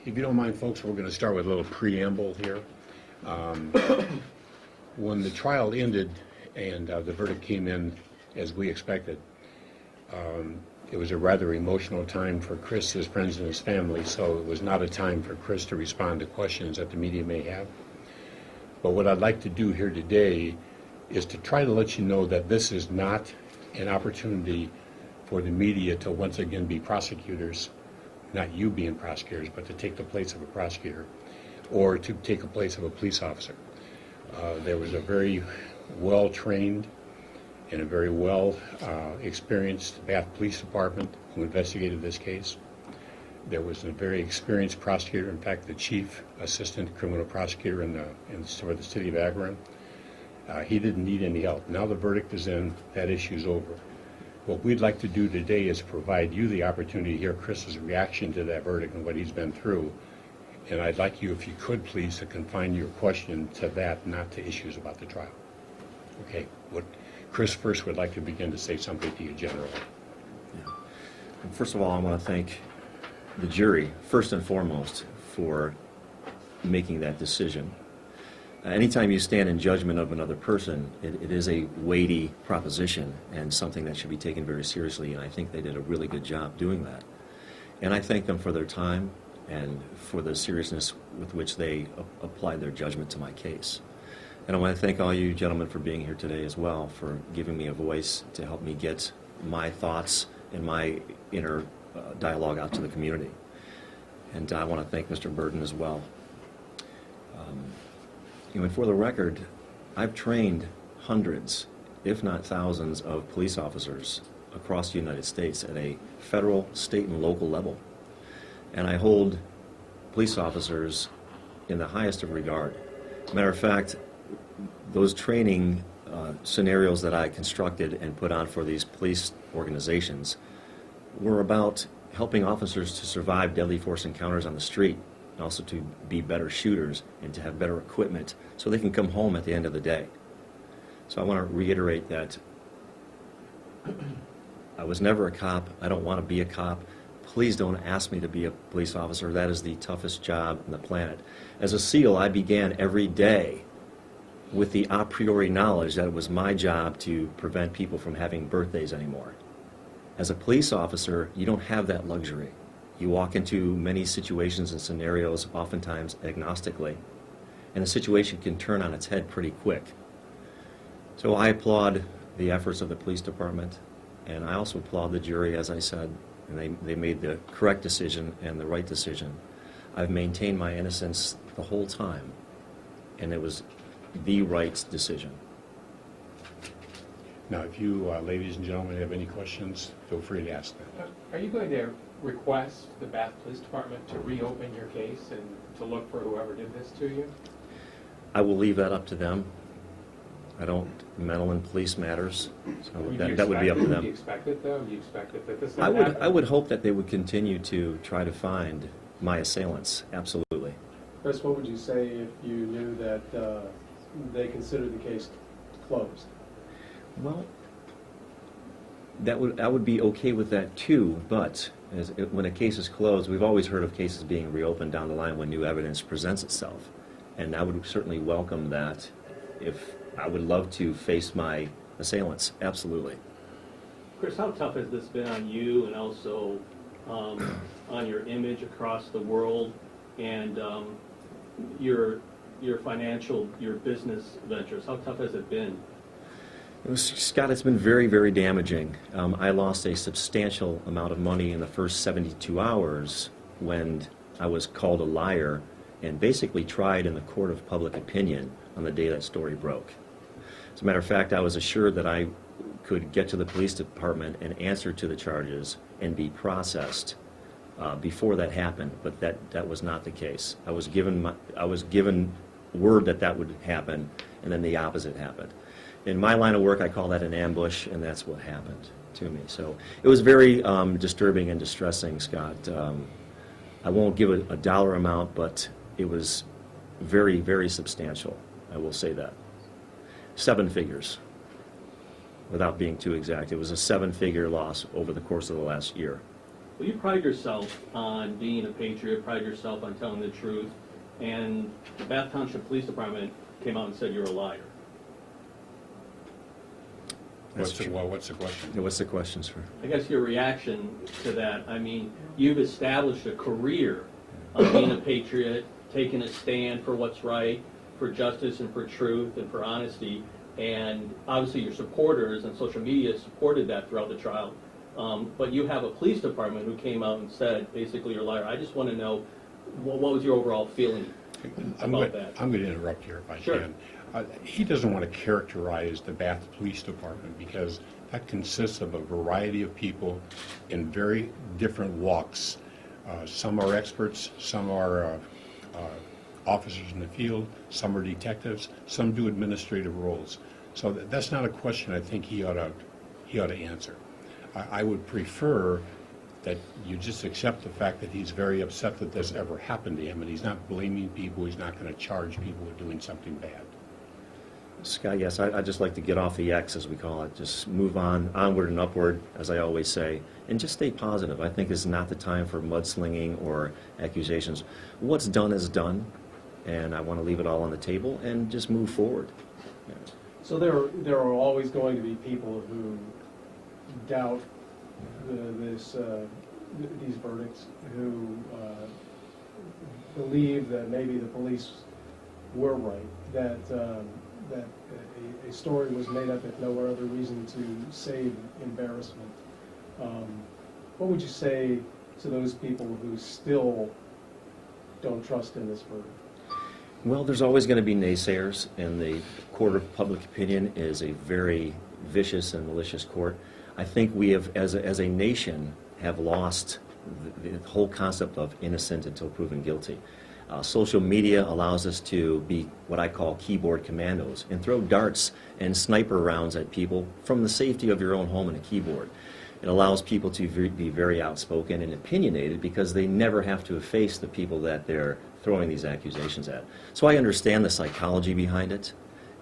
If you don't mind, folks, we're going to start with a little preamble here. When the trial ended and the verdict came in as we expected, it was a rather emotional time for Chris, his friends, and his family, so it was not a time for Chris to respond to questions that the media may have. But what I'd like to do here today is to try to let you know that this is not an opportunity for the media to once again be prosecutors, not you being prosecutors, but to take the place of a prosecutor or to take the place of a police officer. There was a very well-trained and a very well-experienced Bath Police Department who investigated this case. There was a very experienced prosecutor, in fact, the chief assistant criminal prosecutor for the city of Akron. He didn't need any help. Now the verdict is in, that issue's over. What we'd like to do today is provide you the opportunity to hear Chris's reaction to that verdict and what he's been through. And I'd like you, if you could please, to confine your question to that, not to issues about the trial. Okay, what Chris first would like to begin to say something to you generally. Yeah. First of all, I want to thank the jury, first and foremost, for making that decision. Anytime you stand in judgment of another person, it is a weighty proposition and something that should be taken very seriously, and I think they did a really good job doing that. And I thank them for their time and for the seriousness with which they applied their judgment to my case. And I want to thank all you gentlemen for being here today as well, for giving me a voice to help me get my thoughts and my inner dialogue out to the community. And I want to thank Mr. Burden as well. And for the record, I've trained hundreds, if not thousands, of police officers across the United States at a federal, state, and local level. And I hold police officers in the highest of regard. Matter of fact, those training scenarios that I constructed and put on for these police organizations were about helping officers to survive deadly force encounters on the street, and also to be better shooters and to have better equipment so they can come home at the end of the day. So I want to reiterate that I was never a cop. I don't want to be a cop. Please don't ask me to be a police officer. That is the toughest job on the planet. As a SEAL, I began every day with the a priori knowledge that it was my job to prevent people from having birthdays anymore. As a police officer, you don't have that luxury. You walk into many situations and scenarios, oftentimes agnostically, and the situation can turn on its head pretty quick. So I applaud the efforts of the police department, and I also applaud the jury, as I said, and they made the correct decision and the right decision. I've maintained my innocence the whole time, and it was the right decision. Now, if you, ladies and gentlemen, have any questions, feel free to ask them. Are you going to request the Bath Police Department to reopen your case and to look for whoever did this to you? I will leave that up to them. I don't meddle in police matters, so that would be up to them. Do you expect it, though? Do you expect it that this I would hope that they would continue to try to find my assailants, absolutely. Chris, what would you say if you knew that they considered the case closed? Well, I would be okay with that too, but when a case is closed, we've always heard of cases being reopened down the line when new evidence presents itself, and I would certainly welcome that. If I would love to face my assailants, absolutely. Chris, how tough has this been on you and also on your image across the world and your financial, your business ventures? How tough has it been? Scott, it's been very, very damaging. I lost a substantial amount of money in the first 72 hours when I was called a liar and basically tried in the court of public opinion on the day that story broke. As a matter of fact, I was assured that I could get to the police department and answer to the charges and be processed before that happened, but that was not the case. I was given word that would happen, and then the opposite happened. In my line of work, I call that an ambush, and that's what happened to me. So it was very disturbing and distressing, Scott. I won't give a dollar amount, but it was very, very substantial. I will say that. 7 figures, without being too exact. It was a 7-figure loss over the course of the last year. Well, you pride yourself on being a patriot, pride yourself on telling the truth, and the Bath Township Police Department came out and said you're a liar. That's What's the question? Yeah, what's the question, sir? I guess your reaction to that, I mean, you've established a career of being a patriot, taking a stand for what's right, for justice and for truth and for honesty, and obviously your supporters on social media supported that throughout the trial. But you have a police department who came out and said, basically, you're a liar. I just want to know, what was your overall feeling about that? I'm going to interrupt here if I Sure. can. He doesn't want to characterize the Bath Police Department because that consists of a variety of people in very different walks. Some are experts, some are officers in the field, some are detectives, some do administrative roles. So that's not a question I think he ought to answer. I would prefer that you just accept the fact that he's very upset that this ever happened to him, and he's not blaming people, he's not going to charge people with doing something bad. Scott, yes, I'd just like to get off the X, as we call it. Just move on, onward and upward, as I always say, and just stay positive. I think this is not the time for mudslinging or accusations. What's done is done, and I want to leave it all on the table and just move forward. Yeah. So there are always going to be people who doubt these verdicts, who believe that maybe the police were right, that a story was made up if no other reason to save embarrassment. What would you say to those people who still don't trust in this verdict? Well, there's always going to be naysayers, and the court of public opinion is a very vicious and malicious court. I think we have, as a nation, have lost the whole concept of innocent until proven guilty. Social media allows us to be what I call keyboard commandos and throw darts and sniper rounds at people from the safety of your own home and a keyboard. It allows people to be very outspoken and opinionated because they never have to face the people that they're throwing these accusations at. So I understand the psychology behind it,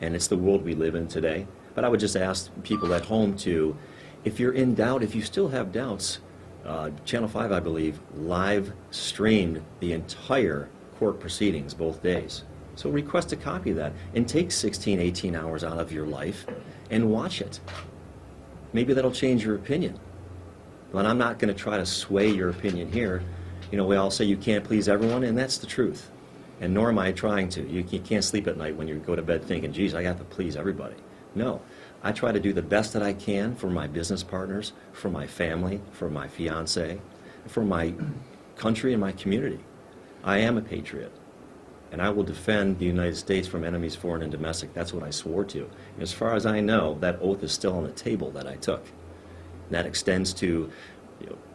and it's the world we live in today. But I would just ask people at home to, if you're in doubt, if you still have doubts, Channel 5, I believe, live streamed the entire court proceedings both days. So request a copy of that and take 16, 18 hours out of your life and watch it. Maybe that'll change your opinion. But I'm not going to try to sway your opinion here. You know, we all say you can't please everyone, and that's the truth. And nor am I trying to. You can't sleep at night when you go to bed thinking, geez, I have to please everybody. No. I try to do the best that I can for my business partners, for my family, for my fiance, for my country and my community. I am a patriot, and I will defend the United States from enemies foreign and domestic. That's what I swore to. And as far as I know, that oath is still on the table that I took. That extends to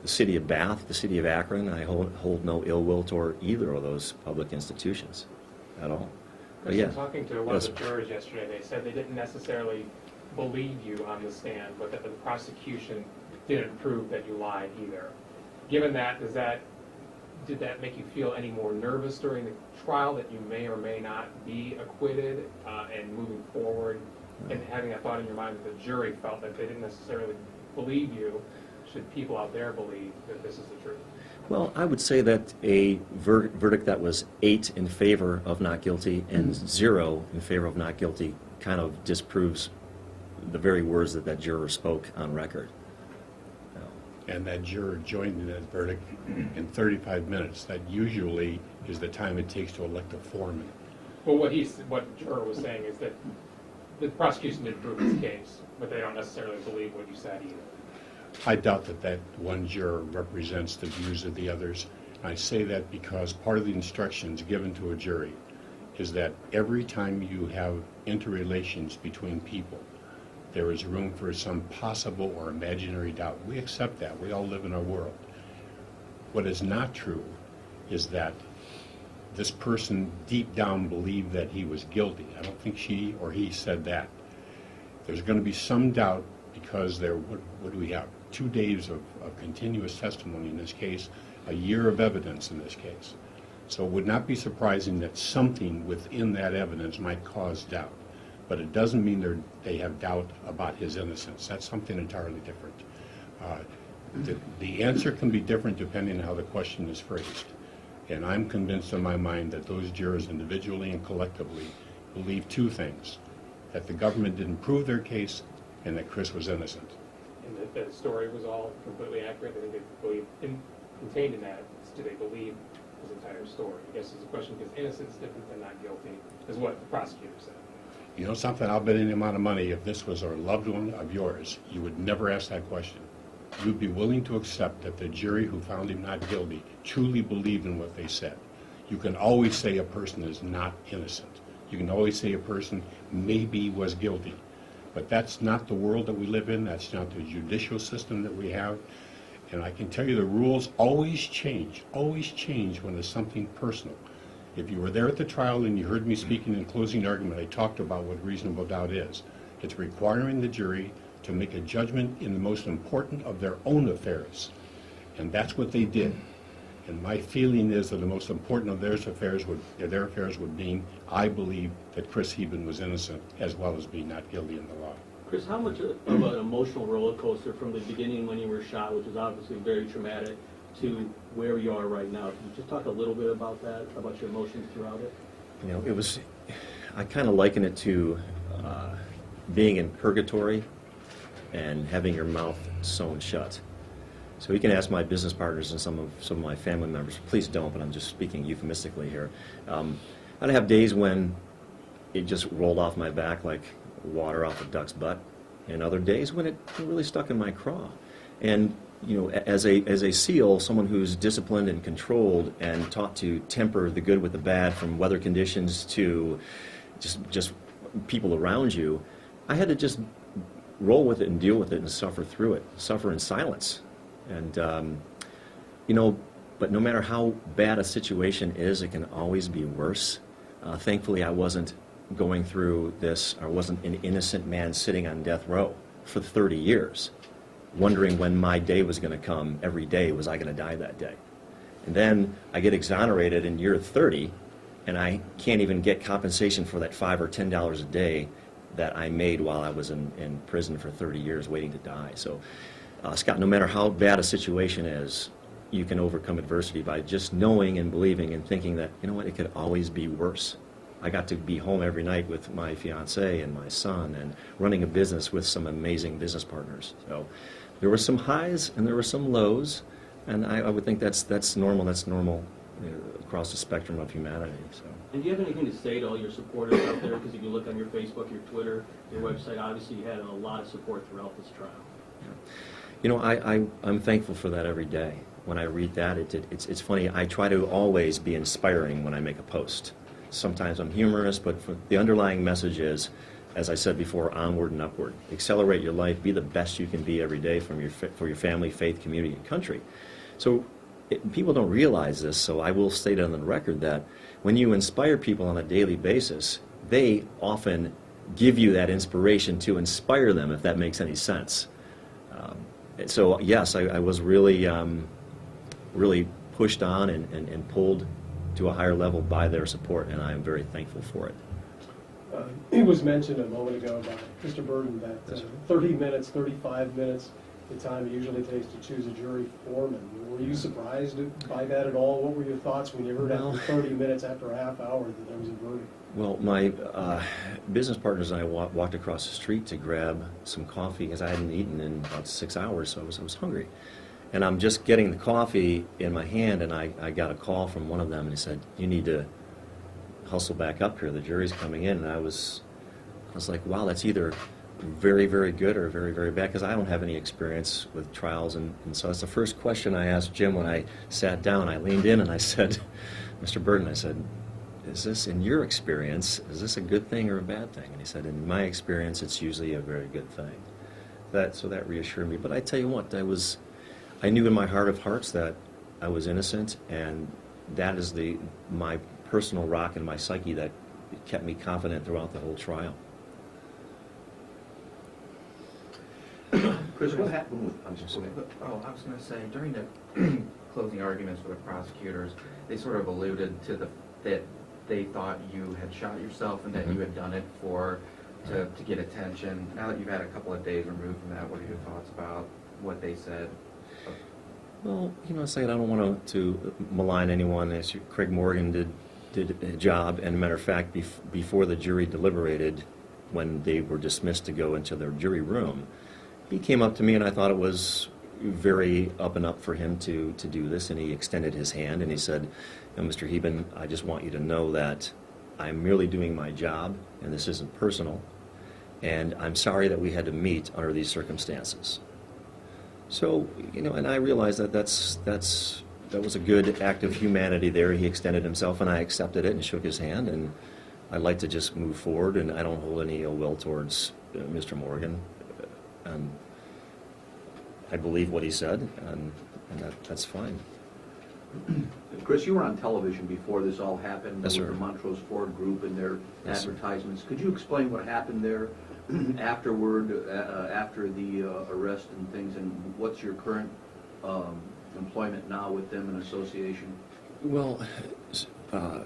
the city of Bath, the city of Akron. I hold no ill will toward either of those public institutions at all. But yeah. Talking to one Yes. of the jurors yesterday, they said they didn't necessarily believe you on the stand, but that the prosecution didn't prove that you lied either. Given that, did that make you feel any more nervous during the trial that you may or may not be acquitted, and moving forward, and having that thought in your mind that the jury felt that they didn't necessarily believe you? Should people out there believe that this is the truth? Well, I would say that a verdict that was 8 in favor of not guilty and 0 in favor of not guilty kind of disproves the very words that juror spoke on record. And that juror joined in that verdict in 35 minutes. That usually is the time it takes to elect a foreman. Well, what the juror was saying is that the prosecution did prove its case, but they don't necessarily believe what you said either. I doubt that one juror represents the views of the others. I say that because part of the instructions given to a jury is that every time you have interrelations between people, there is room for some possible or imaginary doubt. We accept that. We all live in our world. What is not true is that this person deep down believed that he was guilty. I don't think she or he said that. There's going to be some doubt because what do we have? 2 days of continuous testimony in this case, a year of evidence in this case. So it would not be surprising that something within that evidence might cause doubt. But it doesn't mean they have doubt about his innocence. That's something entirely different. The answer can be different depending on how the question is phrased. And I'm convinced in my mind that those jurors individually and collectively believe two things: that the government didn't prove their case and that Chris was innocent. And that the story was all completely accurate. I think they believe, contained in that, do they believe his entire story? I guess it's a question because innocence is different than not guilty, is what the prosecutor said. You know something, I'll bet any amount of money if this was a loved one of yours, you would never ask that question. You'd be willing to accept that the jury who found him not guilty truly believed in what they said. You can always say a person is not innocent. You can always say a person maybe was guilty. But that's not the world that we live in. That's not the judicial system that we have. And I can tell you the rules always change when there's something personal. If you were there at the trial and you heard me speaking in closing argument, I talked about what reasonable doubt is. It's requiring the jury to make a judgment in the most important of their own affairs. And that's what they did. And my feeling is that the most important of their affairs would mean, I believe, that Chris Heben was innocent as well as being not guilty in the law. Chris, how much of an emotional roller coaster from the beginning when you were shot, which is obviously very traumatic, to where you are right now? Can you just talk a little bit about that, about your emotions throughout it? You know, it was, I kind of liken it to being in purgatory and having your mouth sewn shut. So you can ask my business partners and some of my family members. Please don't, but I'm just speaking euphemistically here. I'd have days when it just rolled off my back like water off a duck's butt, and other days when it really stuck in my craw. And you know, as a SEAL, someone who's disciplined and controlled and taught to temper the good with the bad, from weather conditions to just people around you, I had to just roll with it and deal with it and suffer through it, suffer in silence. And you know, but no matter how bad a situation is, it can always be worse. Thankfully, I wasn't going through this. I wasn't an innocent man sitting on death row for 30 years, wondering when my day was going to come. Every day, was I going to die that day? And then I get exonerated in year 30, and I can't even get compensation for that $5 or $10 a day that I made while I was in prison for 30 years waiting to die. So, Scott, no matter how bad a situation is, you can overcome adversity by just knowing and believing and thinking that, you know what, it could always be worse. I got to be home every night with my fiance and my son and running a business with some amazing business partners. So there were some highs and there were some lows, and I would think that's normal. That's normal, you know, across the spectrum of humanity. So. And do you have anything to say to all your supporters out there? Because if you look on your Facebook, your Twitter, your website, obviously you had a lot of support throughout this trial. Yeah. You know, I'm thankful for that every day. When I read that, it's funny. I try to always be inspiring when I make a post. Sometimes I'm humorous, but the underlying message is, as I said before, onward and upward. Accelerate your life. Be the best you can be every day for your family, faith, community, and country. So people don't realize this, so I will state on the record that when you inspire people on a daily basis, they often give you that inspiration to inspire them, if that makes any sense. So yes, I was really, really pushed on and pulled to a higher level by their support, and I am very thankful for it. It was mentioned a moment ago by Mr. Burden that 30 minutes, 35 minutes, the time it usually takes to choose a jury foreman. Were you surprised by that at all? What were your thoughts when you heard after 30 minutes, after a half hour, that there was a verdict? Well, my business partners and I walked across the street to grab some coffee because I hadn't eaten in about 6 hours, so I was hungry. And I'm just getting the coffee in my hand, and I got a call from one of them, and he said, "You need to hustle back up here. The jury's coming in." And I was like, wow, that's either very, very good or very, very bad, because I don't have any experience with trials. And so that's the first question I asked Jim when I sat down. I leaned in and I said, "Mr. Burden," I said, "is this, in your experience, is this a good thing or a bad thing?" And he said, "In my experience, it's usually a very good thing." So that reassured me. But I tell you what, I knew in my heart of hearts that I was innocent, and that is my personal rock in my psyche that kept me confident throughout the whole trial. Chris, what happened with, I was going to say, during the closing arguments for the prosecutors, they sort of alluded to that they thought you had shot yourself and that you had done it to get attention. Now that you've had a couple of days removed from that, what are your thoughts about what they said Well, I don't want to malign anyone. As Craig Morgan did a job, and a matter of fact, before the jury deliberated, when they were dismissed to go into their jury room, he came up to me, and I thought it was very up and up for him to do this, and he extended his hand, and he said, Mr. Heben, I just want you to know that I'm merely doing my job, and this isn't personal, and I'm sorry that we had to meet under these circumstances. So, and I realized that that was a good act of humanity there. He extended himself, and I accepted it and shook his hand, and I'd like to just move forward, and I don't hold any ill will towards Mr. Morgan. And I believe what he said, and that's fine. Chris, you were on television before this all happened. Yes, with sir. the Montrose Ford Group and their Yes, sir. advertisements. Could you explain what happened there afterward, after the arrest and things, and what's your current employment now with them in association? Well,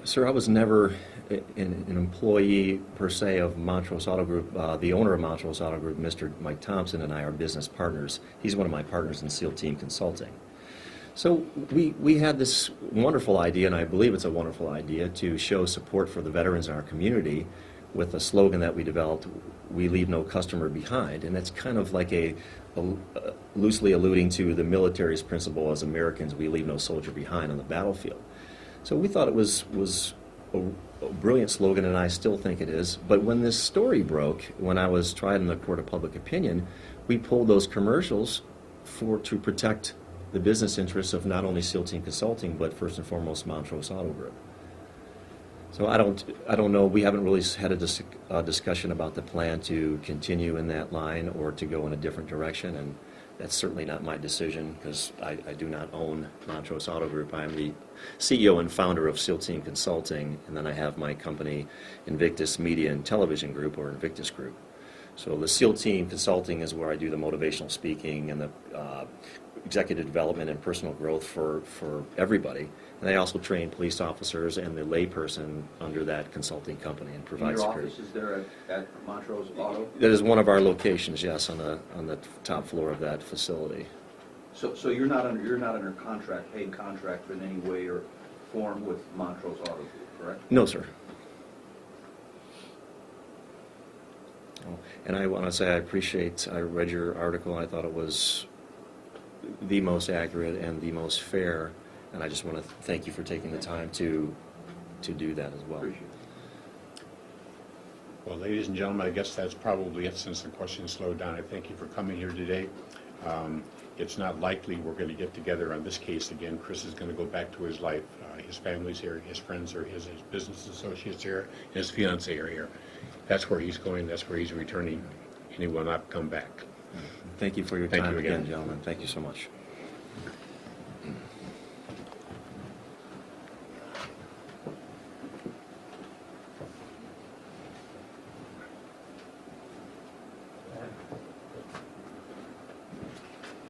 sir, I was never an employee per se of Montrose Auto Group. The owner of Montrose Auto Group, Mr. Mike Thompson, and I are business partners. He's one of my partners in SEAL Team Consulting. So we had this wonderful idea, and I believe it's a wonderful idea, to show support for the veterans in our community with a slogan that we developed, "We leave no customer behind." And that's kind of like a loosely alluding to the military's principle, as Americans, we leave no soldier behind on the battlefield. So we thought it was a brilliant slogan, and I still think it is. But when this story broke, when I was tried in the court of public opinion, we pulled those commercials to protect the business interests of not only SEAL Team Consulting, but first and foremost Montrose Auto Group. So I don't know. We haven't really had a discussion about the plan to continue in that line or to go in a different direction, and that's certainly not my decision, because I do not own Montrose Auto Group. I am the CEO and founder of SEAL Team Consulting, and then I have my company, Invictus Media and Television Group, or Invictus Group. So the SEAL Team Consulting is where I do the motivational speaking and the executive development and personal growth for everybody. And I also train police officers and the layperson under that consulting company and provide Your security. office is there at Montrose Auto? That is one of our locations, yes, on the top floor of that facility. So you're not under contract, paid contract in any way or form with Montrose Auto Group, correct? No, sir. Oh, and I want to say I read your article. I thought it was the most accurate and the most fair, and I just want to thank you for taking the time to do that as well. Appreciate it. Well, ladies and gentlemen, I guess that's probably it since the questions slowed down. I thank you for coming here today. It's not likely we're going to get together on this case again. Chris is going to go back to his life. His family's here, his friends are his business associates here, his fiancée are here. That's where he's going, that's where he's returning, and he will not come back. Thank you for your Thank time you again. again, gentlemen. Thank you so much.